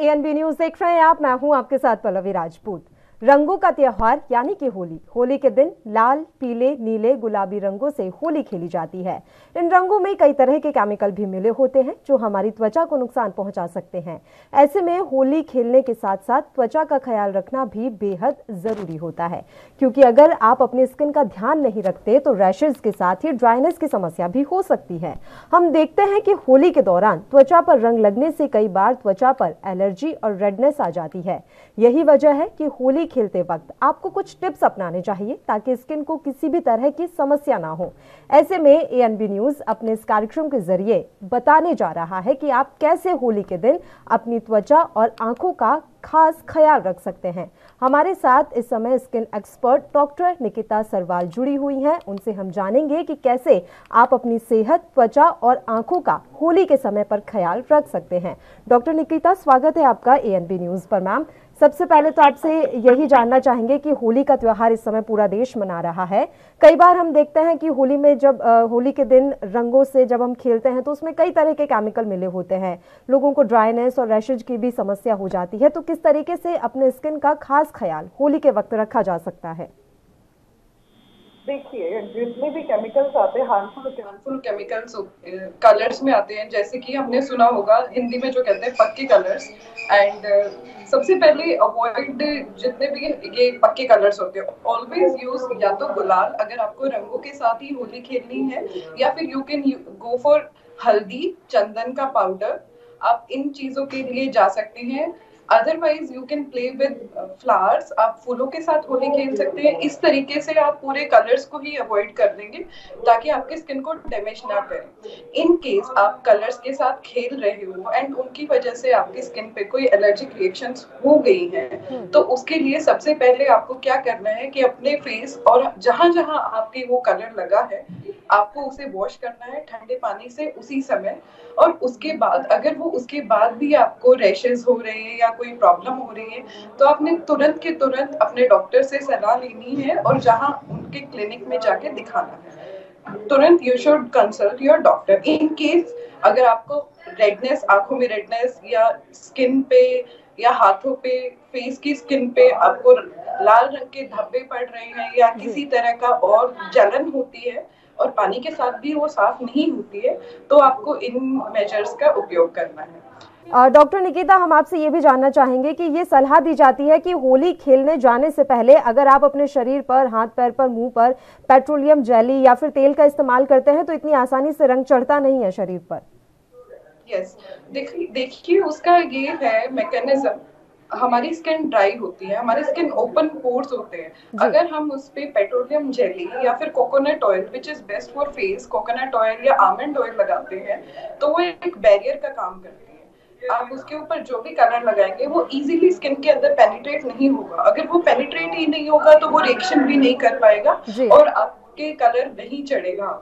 ANB news देख रहे हैं आप। मैं हूं आपके साथ पल्लवी राजपूत। रंगों का त्योहार यानी कि होली। होली के दिन लाल, पीले, नीले, गुलाबी रंगों से होली खेली जाती है। इन रंगों में कई तरह के केमिकल भी मिले होते हैं जो हमारी त्वचा को नुकसान पहुंचा सकते हैं। ऐसे में होली खेलने के साथ साथ त्वचा का ख्याल रखना भी बेहद जरूरी होता है, क्योंकि अगर आप अपनी स्किन का ध्यान नहीं रखते तो रैशेज के साथ ही ड्राइनेस की समस्या भी हो सकती है। हम देखते हैं कि होली के दौरान त्वचा पर रंग लगने से कई बार त्वचा पर एलर्जी और रेडनेस आ जाती है। यही वजह है कि होली खेलते वक्त आपको कुछ टिप्स अपनाने चाहिए ताकि स्किन को किसी भी तरह की समस्या ना हो। ऐसे में एएनबी न्यूज अपने इस कार्यक्रम के जरिए बताने जा रहा है कि आप कैसे होली के दिन अपनी त्वचा और आंखों का खास ख्याल रख सकते हैं। हमारे साथ इस समय skin expert doctor Nikita Sarwal जुड़ी हुई हैं। उनसे हम जानेंगे कि कैसे आप अपनी सेहत, त्वचा और आंखों का होली के समय पर ख्याल रख सकते हैं। डॉक्टर निकिता, स्वागत है आपका एएनबी न्यूज पर। मैम, सबसे पहले तो आपसे यही जानना चाहेंगे कि होली का त्योहार इस समय पूरा देश मना रहा है। कई बार हम देखते हैं कि होली में जब होली के दिन रंगों से जब हम खेलते हैं तो उसमें कई तरह के केमिकल मिले होते हैं। लोगों को ड्राइनेस और रैशेज की भी समस्या हो जाती है। तो किस तरीके से अपने स्किन का खास ख्याल होली के वक्त रखा जा सकता है? देखिए, जितने भी केमिकल्स आते हैं हार्मफुल केमिकल्स कलर्स में आते हैं, जैसे कि हमने सुना होगा हिंदी में जो कहते हैं पक्के कलर्स। एंड सबसे पहले अवॉइड जितने भी ये पक्के कलर्स होते हैं, ऑलवेज यूज या तो गुलाल अगर आपको रंगों के साथ ही होली खेलनी है, या फिर यू कैन गो फॉर हल्दी, चंदन का पाउडर। आप इन चीजों के लिए जा सकते हैं। Otherwise you can play with flowers, आप फूलों के साथ होली खेल सकते हैं। इस तरीके से आप पूरे कलर्स को ही अवॉइड कर देंगे ताकि आपके स्किन को डैमेज ना करें। इन केस आप कलर्स के साथ खेल रहे हो एंड उनकी वजह से आपकी स्किन पे कोई एलर्जिक रिएक्शंस हो गई हैं, तो उसके लिए सबसे पहले आपको क्या करना है कि अपने फेस और जहां जहां आपके वो कलर लगा है आपको उसे वॉश करना है ठंडे पानी से उसी समय। और उसके बाद अगर वो उसके बाद भी आपको रैशेस हो रहे हैं या कोई प्रॉब्लम हो रही है, तो आपने तुरंत के तुरंत अपने डॉक्टर से सलाह लेनी है और जहां उनके क्लिनिक में जाके दिखाना है। तुरंत you should consult your doctor. In case अगर आपको रेडनेस, आंखों में रेडनेस या स्किन पे या हाथों पे, फेस की स्किन पे आपको लाल रंग के धब्बे पड़ रहे हैं या किसी तरह का और जलन होती है और पानी के साथ भी वो साफ नहीं होती है, तो आपको इन मेजर्स का उपयोग करना है। डॉक्टर निकिता, हम आपसे ये भी जानना चाहेंगे कि ये सलाह दी जाती है कि होली खेलने जाने से पहले अगर आप अपने शरीर पर, हाथ पैर पर, मुंह पर पेट्रोलियम जेली या फिर तेल का इस्तेमाल करते हैं तो इतनी आसानी से रंग चढ़ता नहीं है शरीर पर। यस, देखिए उसका ये है मैकेनिज्म। हमारी स्किन ड्राई होती है, हमारी स्किन ओपन पोर्स होते हैं। अगर हम उस पे पेट्रोलियम जेली या फिर coconut oil, which is best for face, coconut oil या आमंड ऑयल लगाते हैं तो वो एक बैरियर का काम करती है। आप उसके ऊपर जो भी कलर लगाएंगे वो इजीली स्किन के अंदर पेनिट्रेट नहीं होगा। अगर वो पेनिट्रेट ही नहीं होगा तो वो रिएक्शन भी नहीं कर पाएगा और आपके कलर नहीं चढ़ेगा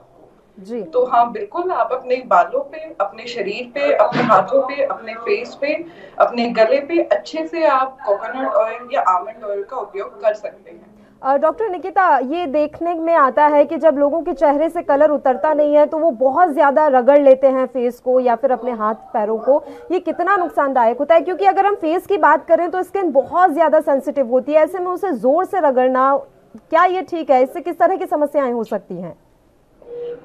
जी। तो हाँ, बिल्कुल आप अपने बालों पे, अपने शरीर पे, अपने हाथों पे, अपने फेस पे, अपने गले पे अच्छे से आप कोकोनट ऑयल या आमंड ऑयल का उपयोग कर सकते हैं। डॉक्टर निकिता, ये देखने में आता है कि जब लोगों के चेहरे से कलर उतरता नहीं है तो वो बहुत ज्यादा रगड़ लेते हैं फेस को या फिर अपने हाथ पैरों को। ये कितना नुकसानदायक होता है? क्योंकि अगर हम फेस की बात करें तो स्किन बहुत ज्यादा सेंसिटिव होती है। ऐसे में उसे जोर से रगड़ना, क्या ये ठीक है? इससे किस तरह की समस्याएं हो सकती हैं?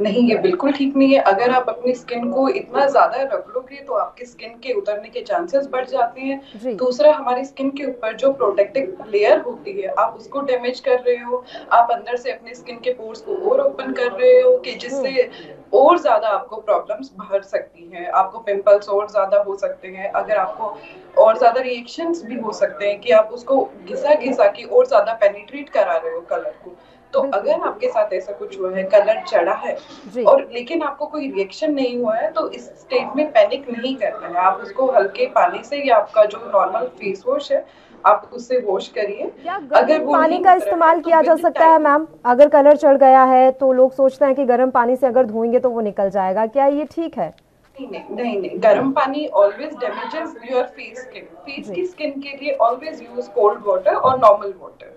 नहीं, ये बिल्कुल ठीक नहीं है। अगर आप अपनी स्किन को इतना ज्यादा रगड़ोगे तो आपकी स्किन के उतरने के चांसेस बढ़ जाते हैं। दूसरा, हमारी स्किन के ऊपर जो प्रोटेक्टिव लेयर होती है आप उसको डैमेज कर रहे हो। आप अंदर से अपने स्किन के पोर्स को और ओपन कर रहे हो कि जिससे और ज्यादा आपको प्रॉब्लम्स बढ़ सकती हैं। आपको पिंपल्स और ज्यादा हो सकते हैं। अगर आपको और ज्यादा रिएक्शंस भी हो सकते हैं कि आप उसको घिसा घिसा के और ज्यादा पेनिट्रेट करा रहे हो कलर को। तो अगर आपके साथ ऐसा कुछ हुआ है, कलर चढ़ा है और लेकिन आपको कोई रिएक्शन नहीं हुआ है, तो इस स्टेट में पैनिक नहीं करना है। आप उसको हल्के पानी से या आपका जो नॉर्मल फेस वॉश है आप उससे वॉश करिए। अगर पानी का इस्तेमाल किया जा सकता है मैम? अगर कलर चढ़ गया है तो लोग सोचते हैं कि गर्म पानी से अगर धोएंगे तो वो निकल जाएगा, क्या ये ठीक है? नहीं, गर्म पानी always damages your face skin. Face की स्किन के लिए ऑलवेज यूज कोल्ड वाटर और नॉर्मल वाटर।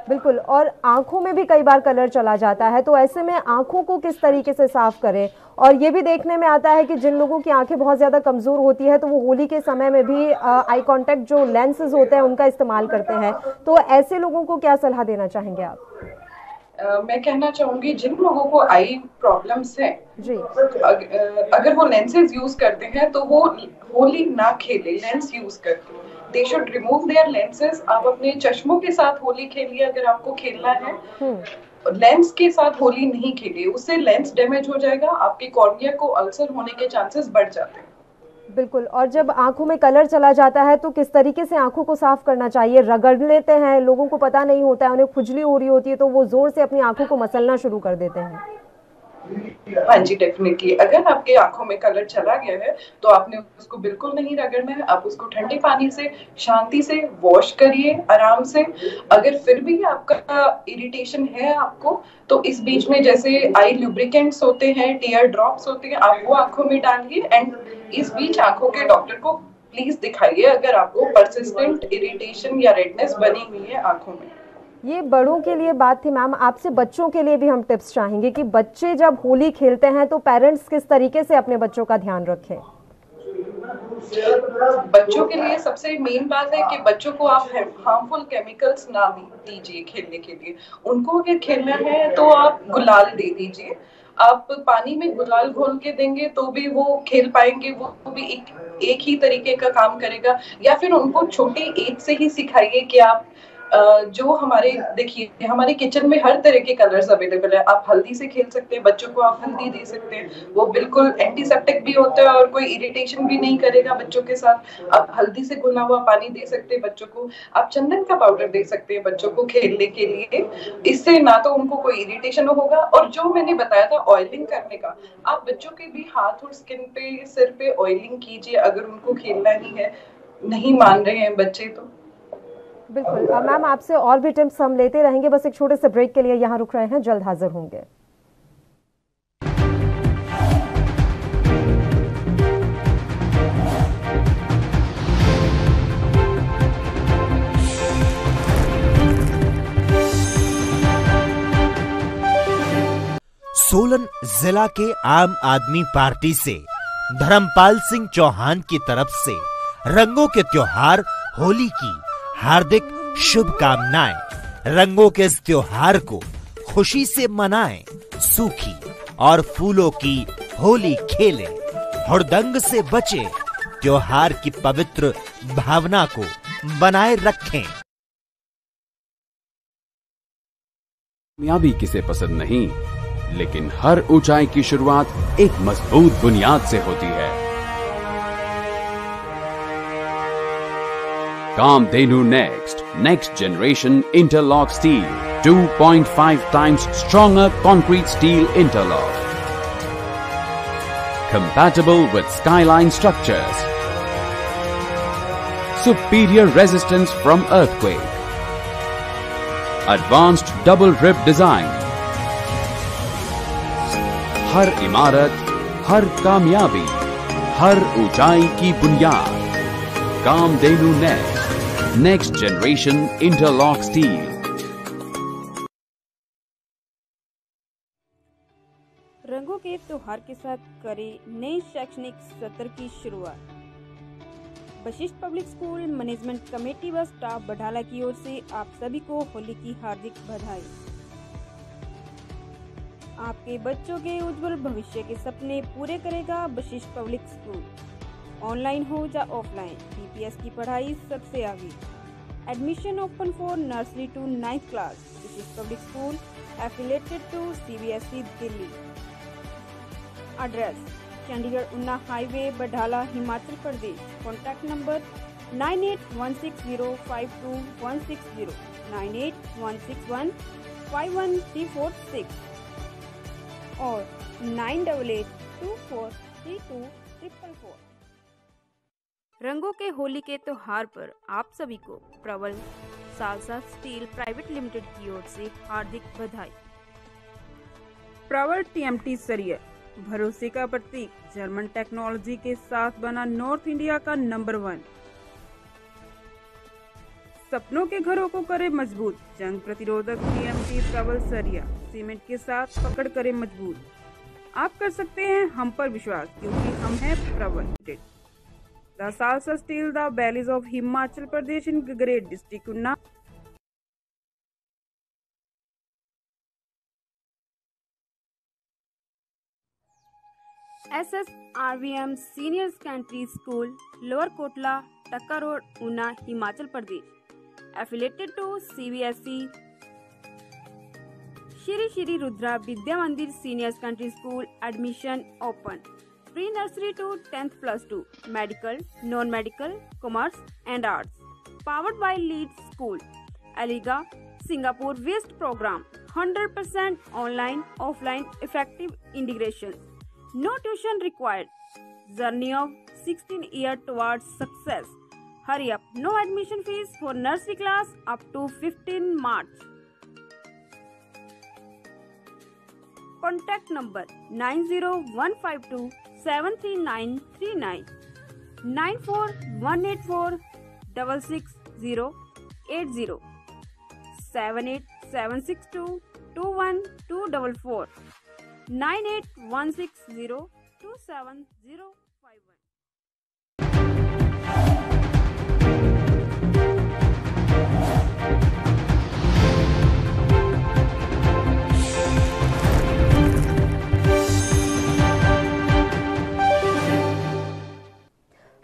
बिल्कुल, और आंखों में भी कई बार कलर चला जाता है, तो ऐसे में आंखों को किस तरीके से साफ करें? और ये भी देखने में आता है कि जिन लोगों की आंखें बहुत ज्यादा कमजोर होती है तो वो होली के समय में भी आई कांटेक्ट जो लेंसेज होते हैं उनका इस्तेमाल करते हैं, तो ऐसे लोगों को क्या सलाह देना चाहेंगे आप? मैं कहना चाहूंगी जिन लोगों को आई प्रॉब्लम्स हैं जी, अगर वो लेंसेज यूज करते हैं तो वो होली ना खेले लेंस यूज करके। They should remove their lenses. आप अपने चश्मों के साथ होली खेलिए अगर आपको खेलना है, लेंस के साथ होली नहीं खेलिए, उससे लेंस डैमेज हो जाएगा, आपके कॉर्निया को अल्सर होने के चांसेस बढ़ जाते हैं। बिल्कुल। और जब आंखों में कलर चला जाता है तो किस तरीके से आंखों को साफ करना चाहिए? रगड़ लेते हैं, लोगों को पता नहीं होता है, उन्हें खुजली हो रही होती है तो वो जोर से अपनी आंखों को मसलना शुरू कर देते हैं। हाँ जी, डेफिनेटली। अगर आपके आंखों में कलर चला गया है तो आपने उसको बिल्कुल नहीं रगड़ना है। आप उसको ठंडे पानी से शांति से वॉश करिए आराम से। अगर फिर भी आपका इरिटेशन है आपको, तो इस बीच में जैसे आई लुब्रिकेंट्स होते हैं, टीयर ड्रॉप्स होते हैं, आप वो आंखों में डालिए। एंड इस बीच आंखों के डॉक्टर को प्लीज दिखाइए अगर आपको परसिस्टेंट इरिटेशन या रेडनेस बनी हुई है आंखों में। ये बड़ों के लिए बात थी मैम, आपसे बच्चों के लिए भी हम टिप्स चाहेंगे कि बच्चे जब होली खेलते हैं तो पेरेंट्स किस तरीके से अपने बच्चों का ध्यान रखें? बच्चों के लिए सबसे मेन बात है कि बच्चों को आप हार्मफुल केमिकल्स ना दीजिए खेलने के लिए। उनको अगर खेलना है तो आप गुलाल दे दीजिए। आप पानी में गुलाल घोल के देंगे तो भी वो खेल पाएंगे, वो भी एक ही तरीके का काम करेगा। या फिर उनको छोटी एज से ही सिखाइए कि आप जो हमारे देखिए हमारे किचन में हर तरह के कलर्स अवेलेबल है। आप हल्दी से खेल सकते हैं, बच्चों को आप हल्दी दे सकते हैं, वो बिल्कुल एंटीसेप्टिक भी होता है और कोई इरिटेशन भी नहीं करेगा बच्चों के साथ। आप हल्दी से घुला हुआ पानी दे सकते हैं बच्चों को। आप चंदन का पाउडर दे सकते हैं बच्चों को खेलने के लिए। इससे ना तो उनको कोई इरिटेशन होगा, और जो मैंने बताया था ऑयलिंग करने का, आप बच्चों के भी हाथ और स्किन पे सिर पे ऑयलिंग कीजिए अगर उनको खेलना ही है। नहीं मान रहे हैं बच्चे तो। बिल्कुल मैम, आपसे और भी टिप्स हम लेते रहेंगे, बस एक छोटे से ब्रेक के लिए यहाँ रुक रहे हैं, जल्द हाजिर होंगे। सोलन जिला के आम आदमी पार्टी से धर्मपाल सिंह चौहान की तरफ से रंगों के त्योहार होली की हार्दिक शुभकामनाएं। रंगों के इस त्योहार को खुशी से मनाएं, सूखी और फूलों की होली खेलें, हुड़दंग से बचें, त्योहार की पवित्र भावना को बनाए रखें। कामयाबी किसे पसंद नहीं, लेकिन हर ऊंचाई की शुरुआत एक मजबूत बुनियाद से होती है। Kamdhenu next generation interlock steel, 2.5 times stronger concrete steel interlock, compatible with skyline structures, superior resistance from earthquake, advanced double rib design। हर इमारत, हर कामयाबी, हर ऊंचाई की बुनियाद। Kamdhenu next generation interlock steel. रंगों के त्योहार के साथ करें नए शैक्षणिक सत्र की शुरुआत। Vashishtha public school management committee व स्टाफ बढ़ाला की ओर से आप सभी को होली की हार्दिक बधाई। आपके बच्चों के उज्जवल भविष्य के सपने पूरे करेगा वशिष्ठ पब्लिक स्कूल। ऑनलाइन हो या ऑफलाइन, DPS की पढ़ाई सबसे आगे। Admission open for nursery to 9th class. Vashishtha public school affiliated to CBSE Delhi. Address Chandigarh Una highway, Badhala, Himachal Pradesh. Contact number 9816052160, 9816151346 और 9882432444। रंगों के होली के त्योहार पर आप सभी को प्रबल सालसा स्टील प्राइवेट लिमिटेड की ओर से हार्दिक बधाई। प्रबल TMT सरिया, भरोसे का प्रतीक, जर्मन टेक्नोलॉजी के साथ बना नॉर्थ इंडिया का नंबर 1 सपनों के घरों को करे मजबूत। जंग प्रतिरोधक TMT प्रबल सरिया सीमेंट के साथ पकड़ करे मजबूत। आप कर सकते हैं हम पर विश्वास, क्योंकि हम हैं प्रबल। The salsa steel the valleys of Himachal Pradesh in great district Una. SSRVM senior secondary school, lower Kotla, Takka road, Una, Himachal Pradesh. Affiliated to CBSE। Shri Rudra Vidya Mandir senior secondary school, admission open. Pre nursery to 10th + 2, medical, non medical, commerce and arts. Powered by lead school, एलिगा, Singapore west programme. 100% online offline effective integration. No tuition required. Journey of 16 years towards success. Hurry up. No admission fees for nursery class up to 15 March. Contact number 90152 73939 94184 66080 78762 21244 9816027051।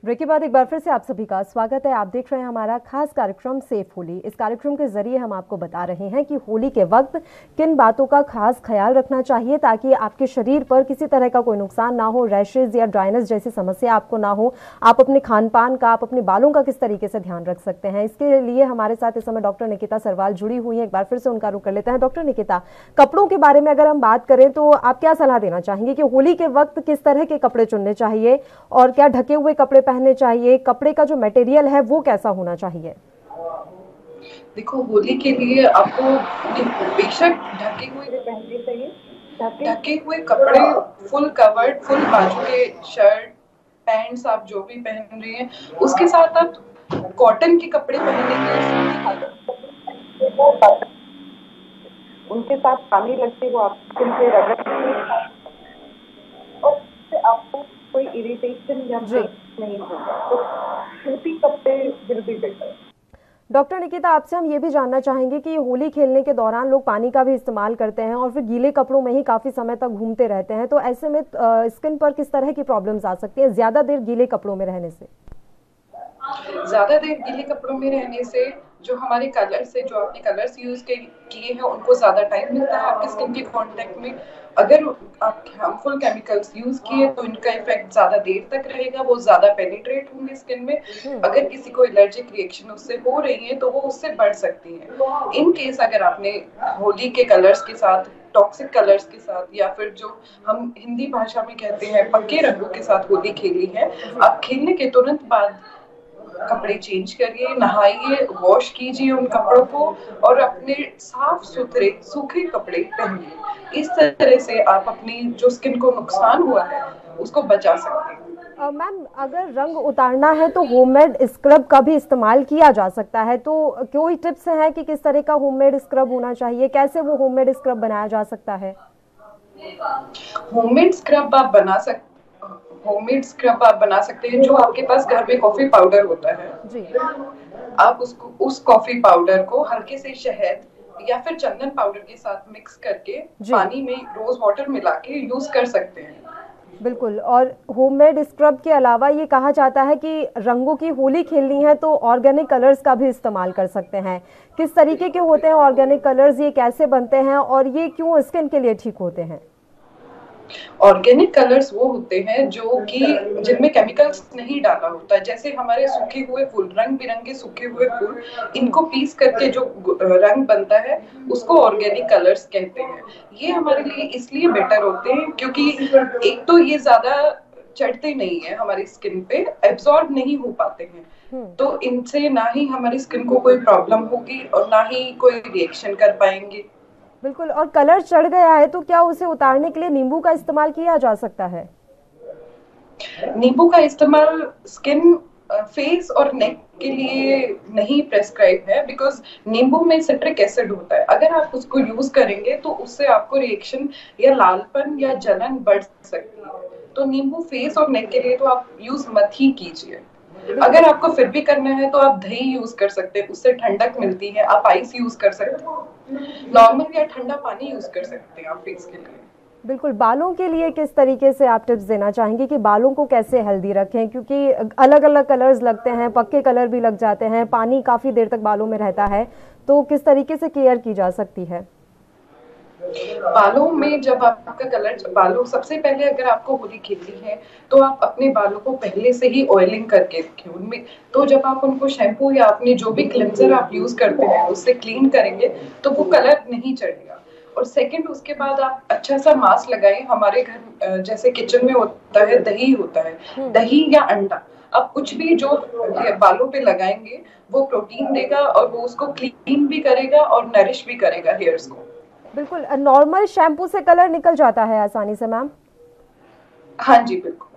Break के बाद एक बार फिर से आप सभी का स्वागत है। आप देख रहे हैं हमारा खास कार्यक्रम सेफ होली। इस कार्यक्रम के जरिए हम आपको बता रहे हैं कि होली के वक्त किन बातों का खास ख्याल रखना चाहिए ताकि आपके शरीर पर किसी तरह का कोई नुकसान ना हो, रैशेज या ड्राइनेस जैसी समस्या आपको ना हो। आप अपने खान पान का, आप अपने बालों का किस तरीके से ध्यान रख सकते हैं, इसके लिए हमारे साथ इस समय डॉक्टर निकिता सरवाल जुड़ी हुई है। एक बार फिर से उनका रुख कर लेते हैं। डॉक्टर निकिता, कपड़ों के बारे में अगर हम बात करें तो आप क्या सलाह देना चाहेंगे कि होली के वक्त किस तरह के कपड़े चुनने चाहिए और क्या ढके हुए कपड़े पहनने चाहिए? कपड़े का जो मटेरियल है वो कैसा होना चाहिए? देखो, होली के लिए आपको बेशक ढके हुए पहनने चाहिए। ढके हुए कपड़े, फुल कवर्ड, फुल बाजू के शर्ट पैंट्स आप जो भी पहन रहे हैं, उसके साथ आप कॉटन के कपड़े पहनेंगे, उनके साथ पानी लगते वो आप स्किन पे रगड़ते और आपको कोई इरिटेशन या नहीं होगा, तो सूती कपड़े will be better. Doctor Nikita, आपसे हम ये भी जानना चाहेंगे कि होली खेलने के दौरान लोग पानी का भी इस्तेमाल करते हैं और फिर गीले कपड़ों में ही काफी समय तक घूमते रहते हैं, तो ऐसे में स्किन पर किस तरह की प्रॉब्लम्स आ सकती हैं ज्यादा देर गीले कपड़ों में रहने से? ज्यादा देर गीले कपड़ों में रहने से जो हमारे कलर्स है, जो आपने कलर्स यूज किए हैं, उनको ज्यादा टाइम मिलता है आपके स्किन के कांटेक्ट में। अगर आप हार्मफुल केमिकल्स यूज किए तो इनका इफेक्ट ज्यादा देर तक रहेगा, वो ज्यादा पेनिट्रेट होंगे स्किन में। अगर किसी को एलर्जिक रिएक्शन उससे हो रही है तो वो उससे बढ़ सकती है। इन केस अगर आपने होली के कलर्स के साथ, टॉक्सिक कलर्स के साथ, या फिर जो हम हिंदी भाषा में कहते हैं पक्के रंगों के साथ होली खेली है, आप खेलने के तुरंत बाद कपड़े चेंज करिए, नहाइए, वॉश कीजिए उन कपड़ों को और अपने साफ सुथरे सूखे कपड़े पहनिए। इस तरह से आप अपनी जो स्किन को नुकसान हुआ है उसको बचा सकते हैं। मैम, अगर रंग उतारना है तो होममेड स्क्रब का भी इस्तेमाल किया जा सकता है, तो कोई टिप्स है कि किस तरह का होममेड स्क्रब होना चाहिए, कैसे वो होममेड स्क्रब बनाया जा सकता है? होममेड स्क्रब आप बना सकते हैं जो आपके पास घर में कॉफी पाउडर होता है जी। आप उस कॉफी पाउडर को हल्के से शहद या फिर चंदन पाउडर के साथ मिक्स करके पानी में रोज वाटर मिला के यूज कर सकते हैं। बिल्कुल। और होममेड स्क्रब के अलावा ये कहा जाता है कि रंगों की होली खेलनी है तो ऑर्गेनिक कलर्स का भी इस्तेमाल कर सकते हैं। किस तरीके के होते हैं ऑर्गेनिक कलर्स, ये कैसे बनते हैं और ये क्यों स्किन के लिए ठीक होते हैं? ऑर्गेनिक कलर्स वो होते हैं जो कि जिनमें केमिकल्स नहीं डाला होता है। जैसे हमारे सूखे हुए फूल, रंग बिरंगे सूखे हुए फूल, इनको पीस करके जो रंग बनता है उसको ऑर्गेनिक कलर्स कहते हैं। ये हमारे लिए इसलिए बेटर होते हैं क्योंकि एक तो ये ज्यादा चढ़ते नहीं है, हमारी स्किन पे एब्जॉर्ब नहीं हो पाते हैं, तो इनसे ना ही हमारी स्किन को कोई प्रॉब्लम होगी और ना ही कोई रिएक्शन कर पाएंगे। बिल्कुल। और कलर चढ़ गया है तो क्या उसे उतारने के लिए नींबू का इस्तेमाल किया जा सकता है? नींबू का इस्तेमाल स्किन फेस और नेक के लिए नहीं प्रेस्क्राइब है, बिकॉज नींबू में सिट्रिक एसिड होता है। अगर आप उसको यूज करेंगे तो उससे आपको रिएक्शन या लालपन या जलन बढ़ सकती है। तो नींबू फेस और नेक के लिए तो आप यूज मत ही कीजिए। अगर आपको फिर भी करना है तो आप दही यूज कर सकते हैं, उससे ठंडक मिलती है। आप आइस यूज कर सकते हैं, नॉर्मल या ठंडा पानी यूज कर सकते हैं आप फेस के लिए। बिल्कुल। बालों के लिए किस तरीके से आप टिप्स देना चाहेंगे कि बालों को कैसे हेल्दी रखें, क्योंकि अलग अलग कलर्स लगते हैं, पक्के कलर भी लग जाते हैं, पानी काफी देर तक बालों में रहता है, तो किस तरीके से केयर की जा सकती है? बालों में जब आपका कलर, बालों सबसे पहले अगर आपको होली खेलनी है तो आप अपने बालों को पहले से ही ऑयलिंग करके रखें उनमें। तो जब आप उनको शैम्पू या अपने जो भी क्लेंजर आप यूज करते हैं उससे क्लीन करेंगे तो वो कलर नहीं चढ़ेगा। और सेकंड, उसके बाद आप अच्छा सा मास्क लगाएं। हमारे घर जैसे किचन में होता है, दही होता है, दही या अंडा, आप कुछ भी जो बालों पे लगाएंगे वो प्रोटीन देगा और वो उसको क्लीन भी करेगा और नरिश भी करेगा हेयर्स को। बिल्कुल। नॉर्मल शैम्पू से कलर निकल जाता है आसानी से मैम? हाँ जी बिल्कुल।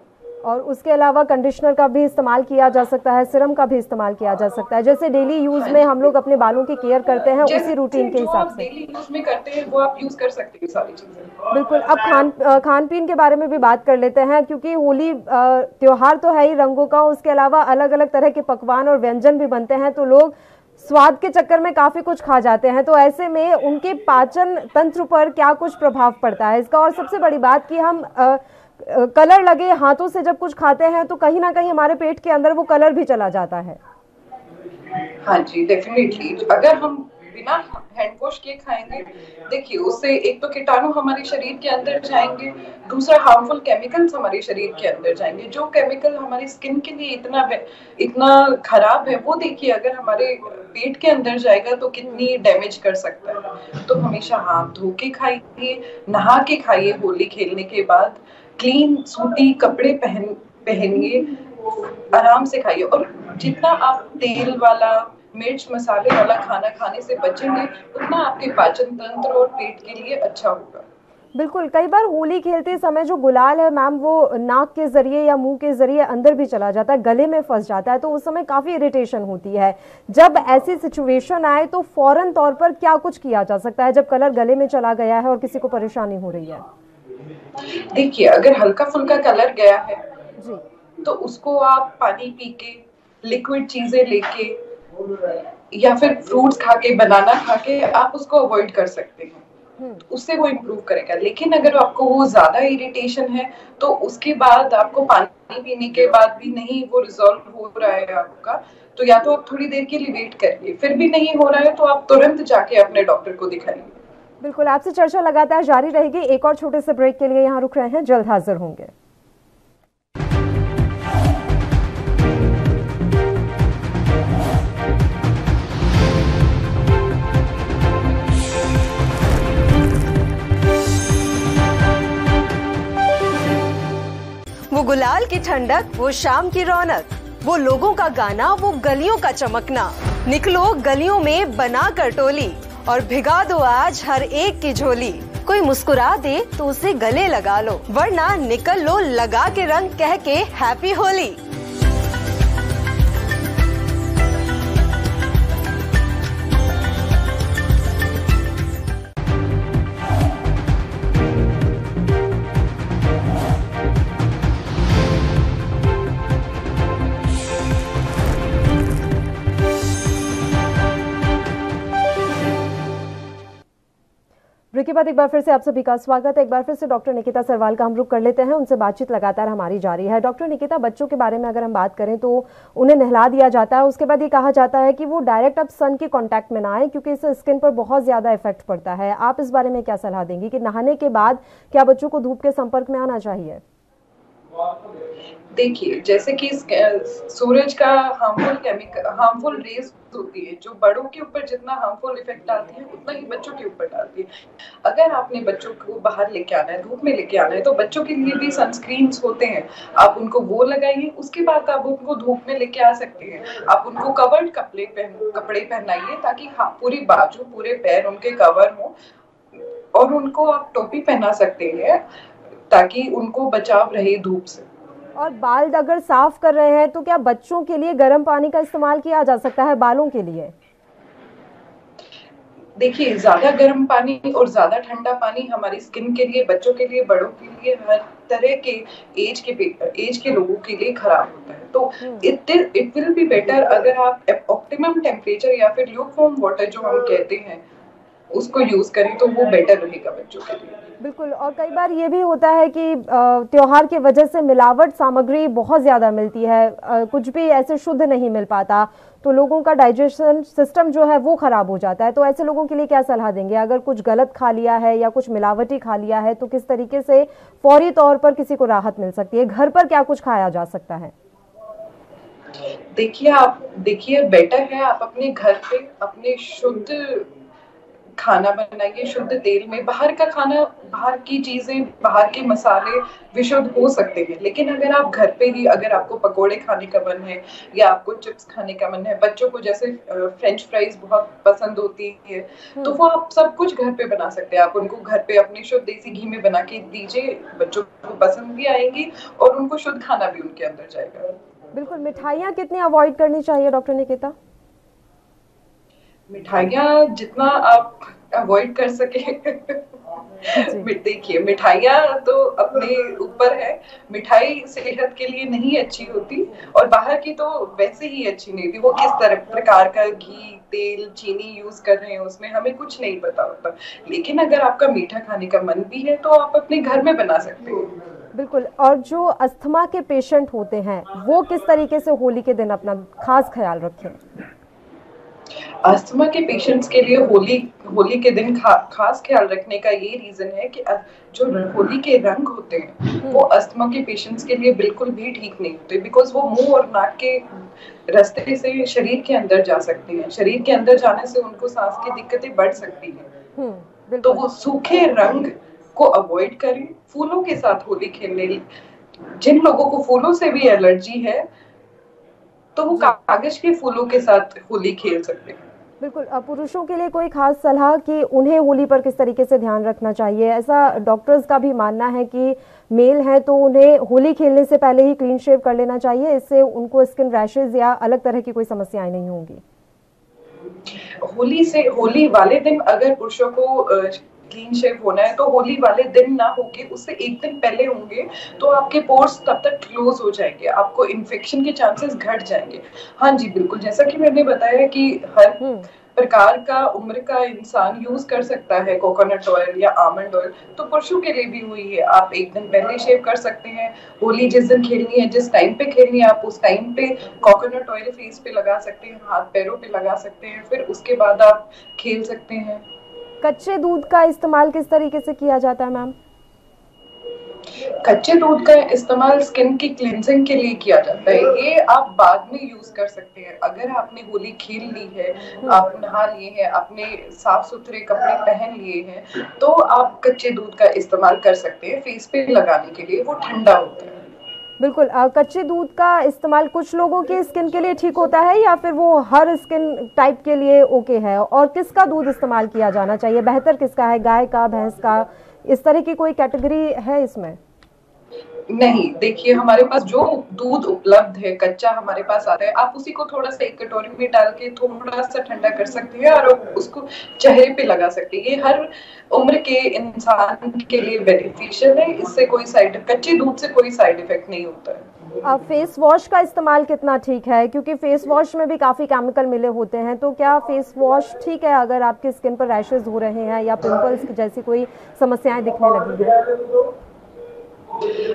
और उसके अलावा कंडीशनर का भी इस्तेमाल किया जा सकता है, सीरम का भी इस्तेमाल किया जा सकता है, जैसे डेली यूज में हम लोग अपने बालों की केयर करते हैं उसी रूटीन के हिसाब से डेली यूज में करते हैं वो आप यूज कर सकते हैं सारी चीजें। बिल्कुल। अब खान पीन के बारे में भी बात कर लेते हैं, क्योंकि होली त्योहार तो है ही रंगों का, उसके अलावा अलग अलग तरह के पकवान और व्यंजन भी बनते हैं, तो लोग स्वाद के चक्कर में काफी कुछ खा जाते हैं, तो ऐसे में उनके पाचन तंत्र पर क्या कुछ प्रभाव पड़ता है इसका? और सबसे बड़ी बात कि हम कलर लगे हाथों से जब कुछ खाते हैं तो कहीं ना कहीं हमारे पेट के अंदर वो कलर भी चला जाता है। हाँ जी डेफिनेटली। अगर हम बिना हैंड वॉश किए खाएंगे, देखिए उससे एक तो कीटाणु हमारे शरीर के अंदर जाएंगे, दूसरा हार्मफुल केमिकल्स हमारे शरीर के अंदर जाएंगे। जो केमिकल हमारी स्किन के लिए इतना खराब है, वो देखिए अगर हमारे पेट के अंदर जाएगा तो कितनी डैमेज कर सकता है। तो हमेशा हाथ धो के खाइए, नहा के खाइए। होली खेलने के बाद क्लीन सूती कपड़े पहनिए, आराम से खाइए। और जितना आप तेल वाला, मिर्च मसाले वाला खाना खाने से बचेंगे उतना आपके पाचन तंत्र और पेट के लिए अच्छा होगा। बिल्कुल। कई बार होली खेलते समय जो गुलाल है मैम वो नाक के जरिए या मुंह के जरिए अंदर भी चला जाता है, गले में फंस जाता है, तो उस समय काफी इरिटेशन होती है। जब ऐसी सिचुएशन आए तो फौरन तौर पर क्या कुछ किया जा सकता है जब कलर गले में चला गया है और किसी को परेशानी हो रही है? देखिए अगर हल्का फुल्का कलर गया है जी, तो उसको आप पानी पी के, लिक्विड चीजें लेके या फिर फ्रूट्स खा के, बनाना खा के आप उसको अवॉइड कर सकते हैं, उससे वो इम्प्रूव करेगा। लेकिन अगर आपको वो ज्यादा इरिटेशन है तो उसके बाद आपको पानी पीने के बाद भी नहीं वो रिजॉल्व हो रहा है आपका, तो या तो आप थोड़ी देर के लिए वेट करिए, फिर भी नहीं हो रहा है तो आप तुरंत जाके अपने डॉक्टर को दिखाइए। बिल्कुल। आपसे चर्चा लगातार जारी रहेगी। एक और छोटे से ब्रेक के लिए यहाँ रुक रहे हैं, जल्द हाजिर होंगे। वो गुलाल की ठंडक, वो शाम की रौनक, वो लोगों का गाना, वो गलियों का चमकना। निकलो गलियों में बना कर टोली और भिगा दो आज हर एक की झोली। कोई मुस्कुरा दे तो उसे गले लगा लो, वरना निकल लो लगा के रंग कह के हैप्पी होली। ब्रेक के बाद एक बार फिर से आप सभी का स्वागत है। एक बार फिर से डॉक्टर निकिता सरवाल का हम रुख कर लेते हैं, उनसे बातचीत लगातार हमारी जारी है। डॉक्टर निकिता, बच्चों के बारे में अगर हम बात करें तो उन्हें नहला दिया जाता है, उसके बाद ये कहा जाता है कि वो डायरेक्ट अब सन के कांटेक्ट में ना आए क्योंकि इससे स्किन पर बहुत ज्यादा इफेक्ट पड़ता है। आप इस बारे में क्या सलाह देंगी कि नहाने के बाद क्या बच्चों को धूप के संपर्क में आना चाहिए? देखिए जैसे कि सूरज का हार्मफुल रेज होती है, जो बड़ों के ऊपर जितना हार्मफुल इफेक्ट डालती है उतना ही बच्चों के ऊपर डालती है। अगर आपने बच्चों को बाहर लेके आना है, धूप में लेके आना है, तो बच्चों के लिए भी सनस्क्रीन्स होते हैं, आप उनको वो लगाइए। उसके बाद आप उनको धूप में लेके आ सकते हैं। आप उनको कवर्ड कपड़े पहनाइए ताकि पूरी बाजू, पूरे पैर उनके कवर हो, और उनको आप टोपी पहना सकते हैं ताकि उनको बचाव रहे धूप से। और बाल अगर साफ कर रहे हैं तो क्या बच्चों के लिए गर्म पानी का इस्तेमाल किया जा सकता है बालों के लिए? देखिए, ज्यादा गर्म पानी और ज्यादा ठंडा पानी हमारी स्किन के लिए, बच्चों के लिए, बड़ों के लिए, हर तरह के एज के लोगों के लिए खराब होता है। तो इट विल बी बेटर अगर आप ऑप्टिमम टेम्परेचर या फिर ल्यूकवार्म वाटर जो हम कहते हैं उसको यूज करें तो वो बेटर रहेगा बच्चों के लिए। बिल्कुल। और कई बार ये भी होता है कि त्योहार की वजह से मिलावट सामग्री बहुत ज्यादा मिलती है, कुछ भी ऐसे शुद्ध नहीं मिल पाता, तो लोगों का डाइजेशन सिस्टम जो है वो खराब हो जाता है। तो ऐसे लोगों के लिए क्या सलाह देंगे? अगर कुछ गलत खा लिया है या कुछ मिलावटी खा लिया है तो किस तरीके से फौरी तौर पर किसी को राहत मिल सकती है? घर पर क्या कुछ खाया जा सकता है? देखिए बेटर है आप अपने घर पे अपने शुद्ध खाना बनाइए, शुद्ध तेल में। बाहर का खाना, बाहर की चीजें, बाहर के मसाले विशुद्ध हो सकते हैं, लेकिन अगर आप घर पे ही, अगर आपको पकोड़े खाने का मन है या आपको चिप्स खाने का मन है, बच्चों को जैसे फ्रेंच फ्राइज बहुत पसंद होती है, तो वो आप सब कुछ घर पे बना सकते हैं। आप उनको घर पे अपने शुद्ध देसी घी में बना के दीजिए, बच्चों को पसंद भी आएंगी और उनको शुद्ध खाना भी उनके अंदर जाएगा। बिल्कुल। मिठाइयाँ कितनी अवॉइड करनी चाहिए डॉक्टर निकिता? मिठाइयाँ जितना आप अवॉइड कर सके। देखिए, मिठाइयाँ तो अपने ऊपर है, मिठाई सेहत के लिए नहीं अच्छी होती और बाहर की तो वैसे ही अच्छी नहीं थी। वो किस तरह प्रकार का घी, तेल, चीनी यूज कर रहे हैं उसमें हमें कुछ नहीं पता होता। लेकिन अगर आपका मीठा खाने का मन भी है तो आप अपने घर में बना सकते हैं। बिल्कुल। और जो अस्थमा के पेशेंट होते हैं वो किस तरीके से होली के दिन अपना खास ख्याल रखें? अस्थमा के पेशेंट्स के लिए होली के दिन खास ख्याल रखने का ये रीजन है कि जो होली के रंग होते हैं वो अस्थमा के पेशेंट्स के लिए बिल्कुल भी ठीक नहीं होते, बिकॉज वो मुंह और नाक के रास्ते से शरीर के अंदर जा सकते हैं। शरीर के अंदर जाने से उनको सांस की दिक्कतें बढ़ सकती हैं। तो वो सूखे रंग को अवॉइड करें। फूलों के साथ होली खेलने, जिन लोगों को फूलों से भी एलर्जी है तो वो कागज के फूलों के साथ होली खेल सकते हैं। बिल्कुल। पुरुषों के लिए कोई खास सलाह कि उन्हें होली पर किस तरीके से ध्यान रखना चाहिए? ऐसा डॉक्टर्स का भी मानना है कि मेल है तो उन्हें होली खेलने से पहले ही क्लीन शेव कर लेना चाहिए, इससे उनको स्किन रैशेज या अलग तरह की कोई समस्याएं नहीं होंगी। होली वाले दिन अगर पुरुषों को क्लीन शेव होना है तो होली वाले दिन ना होके उससे एक दिन पहले होंगे तो आपके पोर्स तब तक क्लोज हो जाएंगे, आपको इन्फेक्शन के चांसेस घट जाएंगे। हाँ जी, बिल्कुल। जैसा कि मैंने बताया कि हर प्रकार का उम्र का इंसान यूज कर सकता है कोकोनट ऑयल या आमंड ऑयल, तो पुरुषों के लिए भी हुई है। आप एक दिन पहले शेव कर सकते हैं। होली जिस दिन खेलनी है, जिस टाइम पे खेलनी है, आप उस टाइम पे कोकोनट ऑयल फेस पे लगा सकते हैं, हाथ पैरों पे लगा सकते हैं, फिर उसके बाद आप खेल सकते हैं। कच्चे दूध का इस्तेमाल किस तरीके से किया जाता है मैम? कच्चे दूध का इस्तेमाल स्किन की क्लींजिंग के लिए किया जाता है। ये आप बाद में यूज कर सकते हैं। अगर आपने होली खेल ली है, आप नहा लिए हैं, आपने साफ सुथरे कपड़े पहन लिए हैं, तो आप कच्चे दूध का इस्तेमाल कर सकते हैं फेस पे लगाने के लिए। वो ठंडा होता है। बिल्कुल। कच्चे दूध का इस्तेमाल कुछ लोगों की स्किन के लिए ठीक होता है या फिर वो हर स्किन टाइप के लिए ओके है? और किसका दूध इस्तेमाल किया जाना चाहिए? बेहतर किसका है? गाय का, भैंस का? इस तरह की कोई कैटेगरी है इसमें? नहीं, देखिए, हमारे पास जो दूध उपलब्ध है कच्चा हमारे पास आता है, आप उसी को थोड़ा सा एक कटोरी में डाल के थोड़ा सा ठंडा कर सकते हैं और उसको चेहरे पे लगा सकते हैं। ये हर उम्र के इंसान के लिए बेनिफिशियल है। इससे कोई कच्चे दूध से कोई साइड इफेक्ट नहीं होता है। फेस वॉश का इस्तेमाल कितना ठीक है? क्योंकि फेस वॉश में भी काफी केमिकल मिले होते हैं, तो क्या फेस वॉश ठीक है अगर आपकी स्किन पर रैशेज हो रहे हैं या पिंपल्स जैसी कोई समस्याएं दिखने लगी हैं?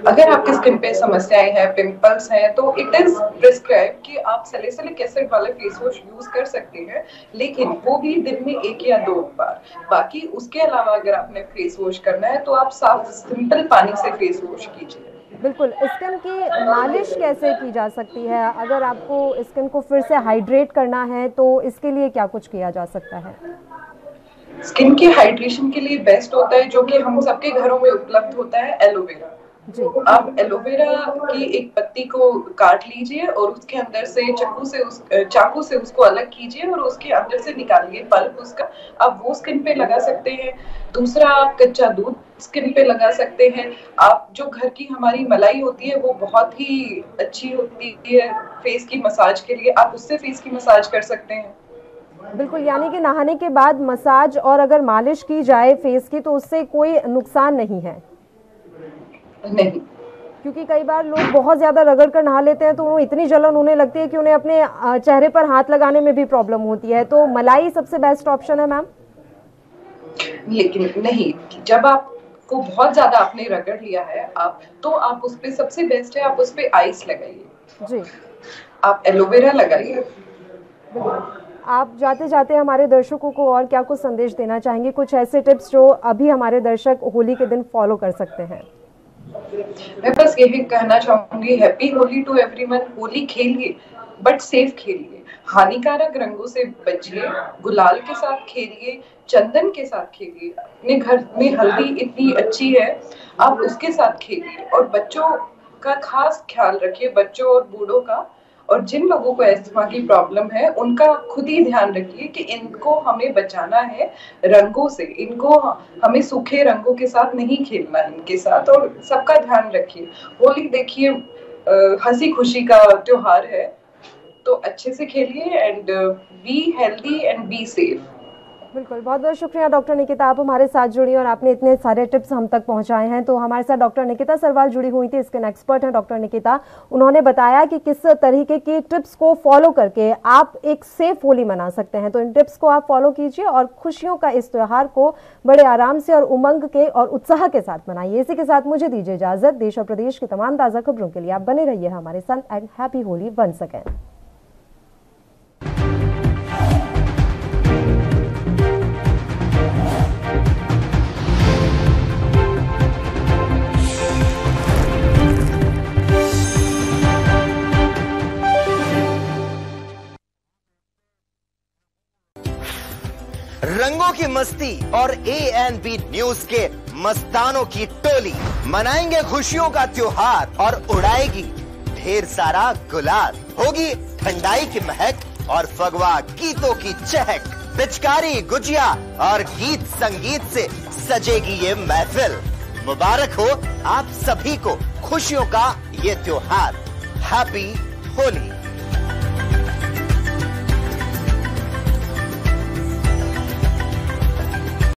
अगर आपकी स्किन पे समस्याएं हैं, पिंपल्स हैं, तो इट इज प्रिस्क्राइब कि आप सैलिसिलिक एसिड वाले फेस वॉश यूज कर सकते हैं, लेकिन वो भी दिन में 1 या 2 बार। बाकी उसके अलावा अगर आपने फेस वॉश करना है तो आप साफ सिंपल पानी से फेस वॉश कीजिए। बिल्कुल। स्किन की मालिश कैसे की जा सकती है? अगर आपको स्किन को फिर से हाइड्रेट करना है तो इसके लिए क्या कुछ किया जा सकता है? स्किन की हाइड्रेशन के लिए बेस्ट होता है, जो कि हम सबके घरों में उपलब्ध होता है, एलोवेरा। आप एलोवेरा की एक पत्ती को काट लीजिए और उसके अंदर से चाकू से उसको अलग कीजिए और उसके अंदर से निकालिए पल्प उसका। आप वो स्किन पे लगा सकते हैं। दूसरा, आप कच्चा दूध स्किन पे लगा सकते हैं। आप जो घर की हमारी मलाई होती है वो बहुत ही अच्छी होती है फेस की मसाज के लिए, आप उससे फेस की मसाज कर सकते हैं। बिल्कुल, यानी कि नहाने के बाद मसाज और अगर मालिश की जाए फेस की तो उससे कोई नुकसान नहीं है? नहीं, क्योंकि कई बार लोग बहुत ज्यादा रगड़ कर नहा लेते हैं तो वो इतनी जलन उन्हें लगती है कि उन्हें अपने चेहरे पर हाथ लगाने में भी प्रॉब्लम होती है। तो मलाई सबसे बेस्ट ऑप्शन है मैम? लेकिन नहीं, जब आपको बहुत ज्यादा आपने रगड़ लिया है तो आप उस पे सबसे बेस्ट है आप उस पे आइस लगाइए जी, आप एलोवेरा लगाइए। आप जाते जाते हमारे दर्शकों को और क्या कुछ संदेश देना चाहेंगे, कुछ ऐसे टिप्स जो अभी हमारे दर्शक होली के दिन फॉलो कर सकते हैं? मैं बस यही कहना चाहूंगी, happy Holi to everyone. Holi खेलिए बट सेफ खेलिए, हानिकारक रंगों से बचिए, गुलाल के साथ खेलिए, चंदन के साथ खेलिए। अपने घर में हल्दी इतनी अच्छी है, आप उसके साथ खेलिए और बच्चों का खास ख्याल रखिए, बच्चों और बूढ़ों का। और जिन लोगों को अस्थमा की प्रॉब्लम है उनका खुद ही ध्यान रखिए कि इनको हमें बचाना है रंगों से, इनको हमें सूखे रंगों के साथ नहीं खेलना इनके साथ, और सबका ध्यान रखिए। होली देखिए हंसी खुशी का त्योहार है, तो अच्छे से खेलिए and be healthy and be safe. बिल्कुल, बहुत बहुत शुक्रिया डॉक्टर निकिता, आप हमारे साथ जुड़ी और आपने इतने सारे टिप्स हम तक पहुंचाए हैं। तो हमारे साथ डॉक्टर निकिता सरवाल जुड़ी हुई थी, स्किन एक्सपर्ट हैं डॉक्टर निकिता। उन्होंने बताया कि किस तरीके की टिप्स को फॉलो करके आप एक सेफ होली मना सकते हैं। तो इन टिप्स को आप फॉलो कीजिए और खुशियों का इस त्योहार को बड़े आराम से और उमंग के और उत्साह के साथ मनाइए। इसी के साथ मुझे दीजिए इजाजत। देश और प्रदेश की तमाम ताज़ा खबरों के लिए आप बने रहिए हमारे साथ and happy Holi once again. रंगों की मस्ती और ANB न्यूज के मस्तानों की टोली मनाएंगे खुशियों का त्योहार और उड़ाएगी ढेर सारा गुलाल। होगी ठंडाई की महक और फगवा गीतों की चहक, पिचकारी गुजिया और गीत संगीत से सजेगी ये महफिल। मुबारक हो आप सभी को खुशियों का ये त्योहार। हैप्पी होली।